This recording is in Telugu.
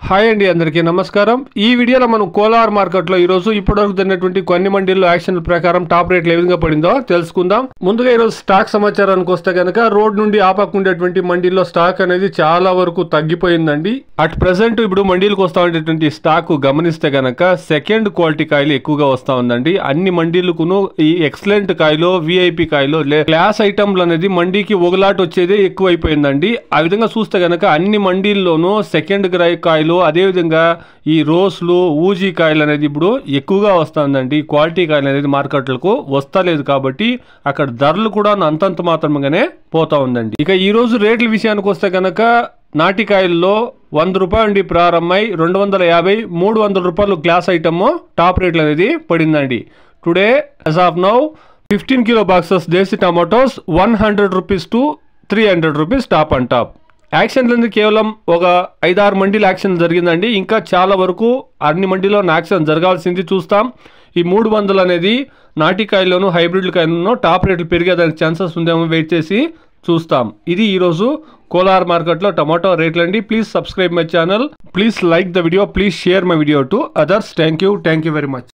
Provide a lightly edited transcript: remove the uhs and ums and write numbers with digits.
హాయ్ అండి, అందరికీ నమస్కారం. ఈ వీడియోలో మనం కోలార్ మార్కెట్లో ఈరోజు ఇప్పటివరకు జరిగినటువంటి కొన్ని మండీల్లో యాక్షన్ ప్రకారం టాప్ రేట్లు ఏ విధంగా పడిందో తెలుసుకుందాం. ముందుగా ఈరోజు స్టాక్ సమాచారానికి వస్తే కనుక రోడ్ నుండి ఆపకుండేటువంటి మండీల్లో స్టాక్ అనేది చాలా వరకు తగ్గిపోయిందండి. అట్ ప్రెసెంట్ ఇప్పుడు మండీలకు వస్తా ఉండేటువంటి స్టాక్ గమనిస్తే కనుక సెకండ్ క్వాలిటీ కాయలు ఎక్కువగా వస్తా ఉందండి. అన్ని మండీలకును ఈ ఎక్సలెంట్ కాయలు, విఐపి కాయలు, క్లాస్ ఐటమ్లు అనేది మండీకి ఒకలాట్ వచ్చేదే ఎక్కువైపోయిందండి. ఆ విధంగా చూస్తే కనుక అన్ని మండీల్లోనూ సెకండ్ కాయలు, అదేవిధంగా ఈ రోస్లు, ఊజీ కాయలు అనేది ఇప్పుడు ఎక్కువగా వస్తుందండి. క్వాలిటీ కాయలు అనేది మార్కెట్లకు వస్తలేదు కాబట్టి అక్కడ ధరలు కూడా అంతంత మాత్రమే పోతా ఉందండి. ఇక ఈ రోజు రేట్ల విషయానికి వస్తే కనుక నాటికాయల్లో 100 రూపాయల నుండి ప్రారంభమై 250, 300 రూపాయలు గ్లాస్ ఐటమ్ టాప్ రేట్లు అనేది పడిందండి. Today as of now 15 kilo boxes desi tomatoes 100 rupees to 300 rupees top and top. Action అనేది కేవలం ఒక 5-6 మండీల యాక్షన్ జరిగిందండి. ఇంకా చాలా వరకు అన్ని మండీలో యాక్షన్ జరగాల్సింది చూస్తాం. ఈ 300 అనేది నాటికాయల్లోనూ హైబ్రిడ్ కాయలను టాప్ రేట్లు పెరిగేదానికి ఛాన్సెస్ ఉందేమో వెయిట్ చేసి చూస్తాం. ఇది ఈరోజు కోలార్ మార్కెట్లో టమాటో రేట్లు అండి. Please subscribe my channel, please like the video, please share my video to others. Thank you very much.